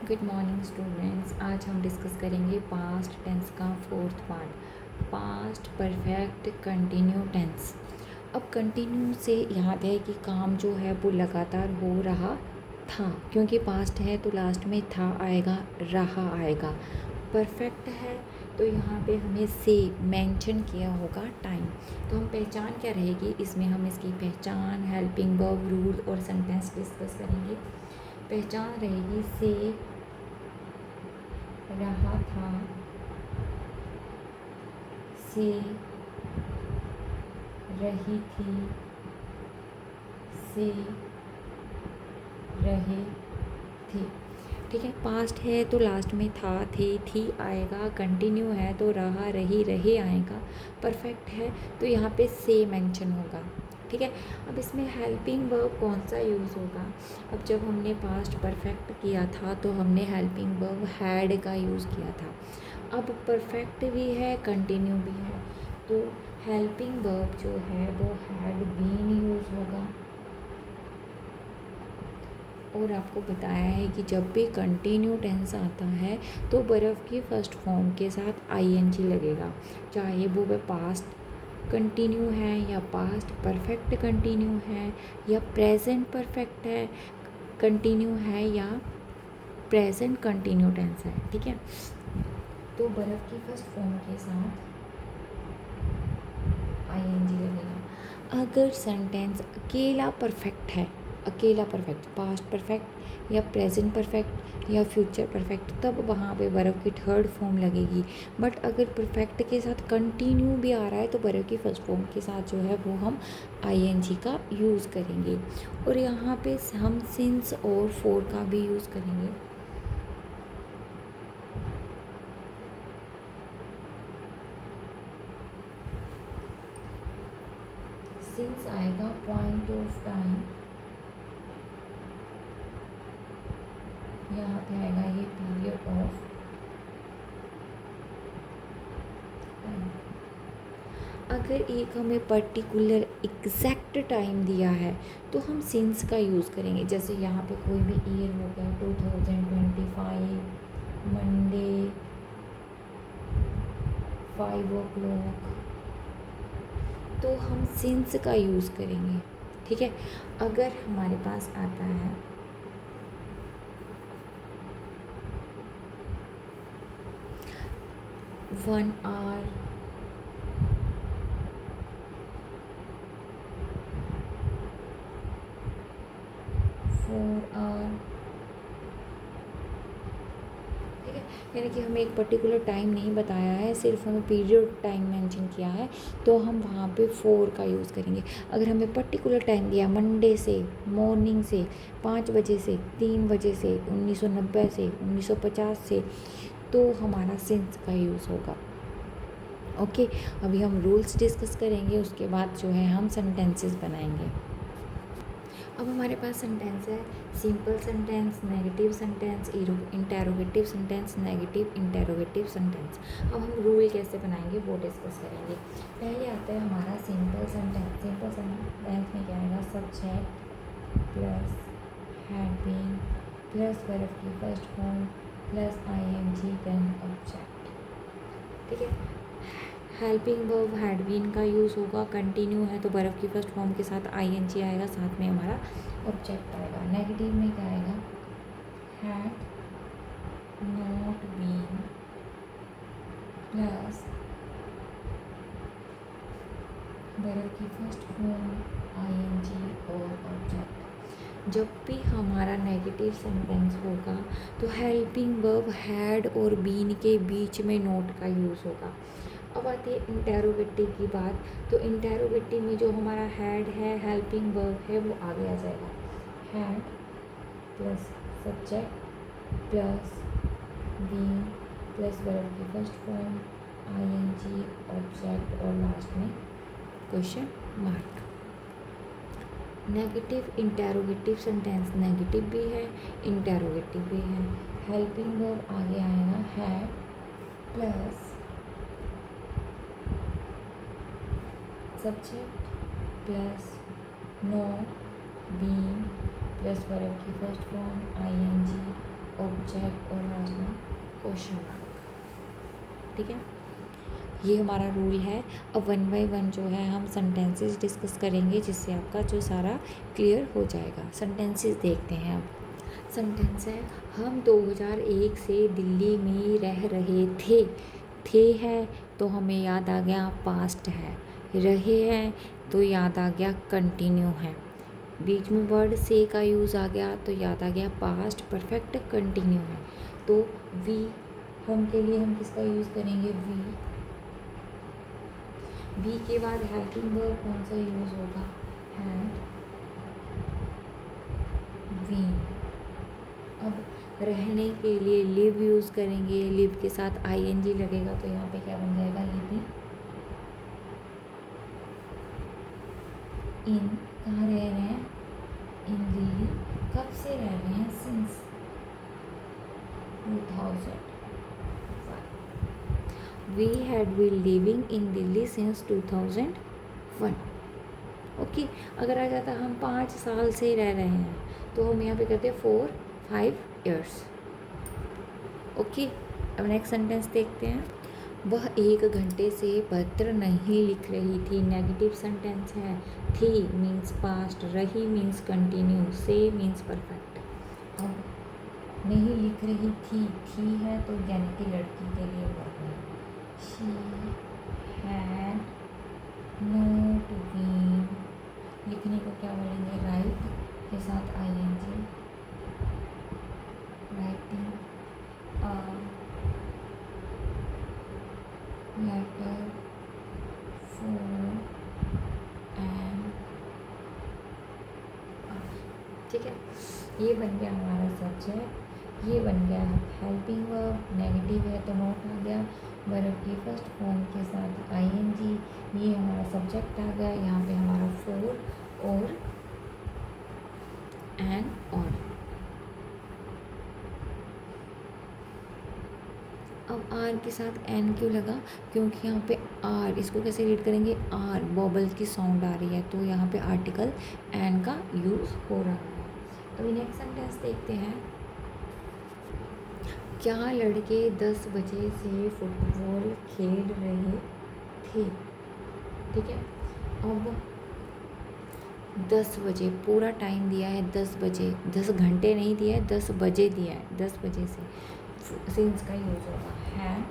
Good morning students. आज हम discuss करेंगे पास्ट टेंस का fourth part, past perfect continue tense. अब कंटिन्यू से याद है कि काम जो है वो लगातार हो रहा था, क्योंकि पास्ट है तो लास्ट में था आएगा, रहा आएगा। परफेक्ट है तो यहाँ पे हमें से मेंशन किया होगा टाइम। तो हम पहचान क्या रहेगी इसमें, हम इसकी पहचान, हेल्पिंग वर्ब, रूल और सेंटेंस डिस्कस करेंगे। पहचान रहेगी से रहा था, से रही थी, से रहे थे। ठीक है, पास्ट है तो लास्ट में था, थे, थी आएगा। कंटिन्यू है तो रहा, रही, रहे आएगा। परफेक्ट है तो यहाँ पे से मेंशन होगा। ठीक है, अब इसमें हेल्पिंग वर्ब कौन सा यूज़ होगा। अब जब हमने पास्ट परफेक्ट किया था तो हमने हेल्पिंग वर्ब हैड का यूज़ किया था। अब परफेक्ट भी है, कंटिन्यू भी है, तो हेल्पिंग वर्ब जो है वो हैड बीन यूज़ होगा। और आपको बताया है कि जब भी कंटिन्यू टेंस आता है तो बर्फ़ की फर्स्ट फॉर्म के साथ आईएनजी लगेगा, चाहे वो पास्ट कंटिन्यू है या पास्ट परफेक्ट कंटिन्यू है या प्रेजेंट परफेक्ट है कंटिन्यू है या प्रेजेंट कंटिन्यू टेंस है। ठीक है, तो बर्फ़ की फर्स्ट फॉर्म के साथ आईएनजी लगेगा। अगर सेंटेंस अकेला परफेक्ट है, अकेला परफेक्ट, पास्ट परफेक्ट या प्रेजेंट परफेक्ट या फ्यूचर परफेक्ट, तब वहाँ पे बर्फ़ की थर्ड फॉर्म लगेगी। बट अगर परफेक्ट के साथ कंटिन्यू भी आ रहा है तो बर्फ़ की फर्स्ट फॉर्म के साथ जो है वो हम आईएनजी का यूज़ करेंगे। और यहाँ पे हम सिंस और फॉर का भी यूज़ करेंगे। सिंस आएगा पॉइंट ऑफ टाइम, यहाँ पे आएगा ये पीरियड ऑफ टाइम। अगर एक हमें पर्टिकुलर एग्जैक्ट टाइम दिया है तो हम सिंस का यूज़ करेंगे। जैसे यहाँ पे कोई भी ईयर हो गया 2025, मंडे 5 o'clock, तो हम सिंस का यूज़ करेंगे। ठीक है, अगर हमारे पास आता है 1 hour, 4 hour, ठीक है, यानी कि हमें एक पर्टिकुलर टाइम नहीं बताया है, सिर्फ हमें पीरियड टाइम मेंशन किया है, तो हम वहाँ पे 4 का यूज़ करेंगे। अगर हमें पर्टिकुलर टाइम दिया मंडे से, मॉर्निंग से 5 बजे से 3 बजे से, 1990 से 1950 से, तो हमारा सिंस का यूज़ होगा। ओके, अभी हम रूल्स डिस्कस करेंगे, उसके बाद जो है हम सेंटेंसेस बनाएंगे। अब हमारे पास सेंटेंस है simple sentence, negative sentence, interrogative sentence, negative interrogative sentence. अब हम रूल कैसे बनाएंगे वो डिस्कस करेंगे। पहले आता है हमारा सिंपल सेंटेंस। सिंपल सेंटेंस में क्या आएगा, subject plus had been plus verb की first form plus ING then object. ठीक है, हेल्पिंग वर्ब हैड बीन का यूज़ होगा। कंटिन्यू है तो बर्फ़ की फर्स्ट फॉर्म के साथ आईएनजी आएगा, साथ में हमारा ऑब्जेक्ट आएगा। नेगेटिव में क्या आएगा, हैड नॉट बीन प्लस बर्फ़ की फर्स्ट फॉर्म आईएनजी और ऑब्जेक्ट। जब भी हमारा नेगेटिव सेंटेंस होगा तो हेल्पिंग वर्ब हैड और बीन के बीच में नोट का यूज़ होगा। अब आती है इंटेरोगेटिव की बात, तो इंटेरोगेटिव में जो हमारा हैड है, हेल्पिंग वर्ब है, वो आगे आ जाएगा। Had plus subject plus been plus verb की फर्स्ट फॉर्म आईएनजी ऑब्जेक्ट और लास्ट में question mark. Negative interrogative sentence negative भी है, इंटेरोगेटिव भी है। हेल्पिंग वर्ब आगे आएगा had plus subject plus not been plus verb की फर्स्ट फॉर्म आईएनजी सब्जेक्ट और लास्ट में क्वेश्चन मार्क। ठीक है, ये हमारा रूल है। अब 1 बाय 1 जो है हम सेंटेंसेस डिस्कस करेंगे, जिससे आपका जो सारा क्लियर हो जाएगा। सेंटेंसेस देखते हैं अब। सेंटेंस है, हम 2001 से दिल्ली में रह रहे थे। थे है तो हमें याद आ गया पास्ट है, रहे हैं तो याद आ गया कंटिन्यू है, बीच में वर्ड से का यूज़ आ गया तो याद आ गया पास्ट परफेक्ट कंटिन्यू है। तो वी हम के लिए हम किसका यूज़ करेंगे? वी के बाद हेल्पिंग वर्ब कौन सा यूज़ होगा? Had we. अब रहने के लिए लिव यूज़ करेंगे, लिव के साथ आईएनजी लगेगा तो यहाँ पे क्या बन जाएगा? Living in. कहाँ रह रहे हैं? इन दिल्ली। कब से रह रहे हैं? Since 2005। We had been living in Delhi since 2001। Okay, अगर आ जाता हम 5 साल से रह रहे हैं तो हम यहाँ पे करते हैं 4-5 years। ओके, अब नेक्स्ट सेंटेंस देखते हैं। वह 1 घंटे से पत्र नहीं लिख रही थी। नेगेटिव सेंटेंस है। थी मीन्स पास्ट, रही मीन्स कंटिन्यू, से मीन्स परफेक्ट। अब नहीं लिख रही थी है तो यानी कि लड़की के लिए वर्ब है। शी हैड नॉट बीन, लिखने को क्या बोलेंगे? राइट के साथ ING, writing a letter for an. ठीक है, ये बन गया हमारा सब्जेक्ट, ये बन गया हेल्पिंग वर्ब। नेगेटिव है तो नोट आ गया, वर्ब की फर्स्ट फॉर्म के साथ आईएनजी। ये हमारा सब्जेक्ट आ गया, यहाँ पे हमारा फॉर और एन और। अब आर के साथ एन क्यों लगा? क्योंकि यहाँ पे आर, इसको कैसे रीड करेंगे? आर बॉबल की साउंड आ रही है तो यहाँ पे आर्टिकल एन का यूज़ हो रहा है। अभी नेक्स्ट सेंटेंस देखते हैं। क्या लड़के 10 बजे से फुटबॉल खेल रहे थे? ठीक है, अब 10 बजे पूरा टाइम दिया है, 10 बजे, 10 घंटे नहीं दिया है, 10 बजे दिया है। 10 बजे से सिंस का यूज होगा। Had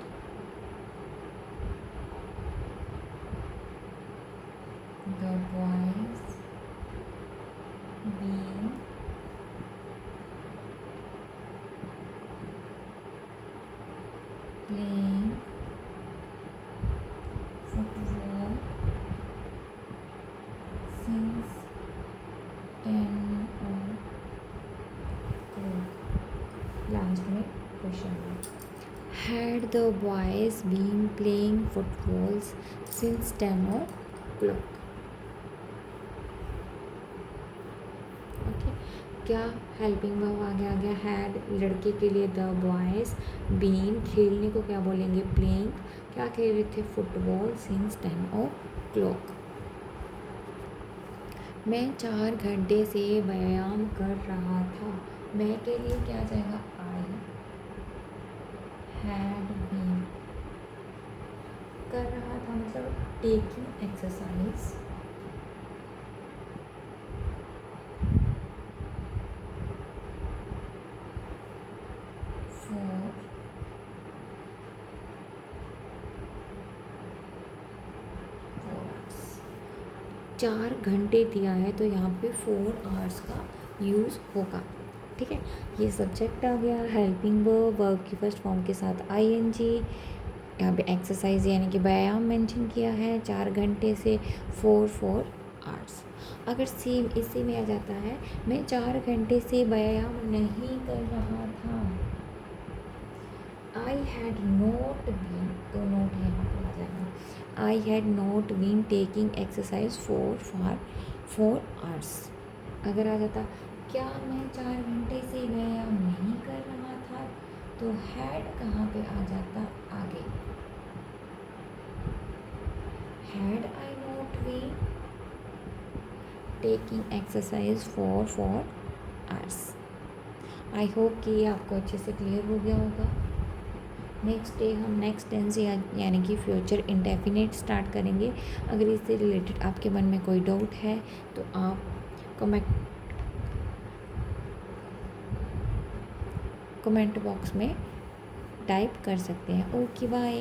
the boys been playing football since 10 last में क्वेश्चन है। Had the boys been playing footballs since 10 o'clock। Okay, क्या हेल्पिंग वर्ब आ गया? हैड लड़के के लिए, द बॉयज, बीन खेलने को क्या बोलेंगे? प्लेइंग, क्या खेल रहे थे? Football, since 10 o'clock। मैं 4 घंटे से व्यायाम कर रहा था। मैं के लिए क्या जाएगा? I had been. कर रहा था मतलब टेकिंग एक्सरसाइज। फॉर 4 घंटे दिया है तो यहाँ पे 4 hours का यूज़ होगा। ठीक है, ये सब्जेक्ट आ गया। हेल्पिंग वर्ब की फर्स्ट फॉर्म के साथ आईएनजी। यहाँ पे एक्सरसाइज यानी कि व्यायाम मेंशन किया है। 4 घंटे से 4 hours। अगर सेम इसी में आ जाता है, मैं 4 घंटे से व्यायाम नहीं कर रहा था। आई हैड नॉट बीन, तो नोट यहाँ पर आ जाएगा। I had not been taking exercise for 4 hours। अगर आ जाता, क्या मैं 4 घंटे से व्यायाम नहीं कर रहा था, तो हैड कहाँ पे आ जाता? आगे। Had I not been taking exercise for 4 hours। I hope कि ये आपको अच्छे से क्लियर हो गया होगा। नेक्स्ट डे हम नेक्स्ट टेंस यानी कि फ्यूचर इंडेफिनिट स्टार्ट करेंगे। अगर इससे रिलेटेड आपके मन में कोई डाउट है तो आप कमेंट बॉक्स में टाइप कर सकते हैं। Okay bye.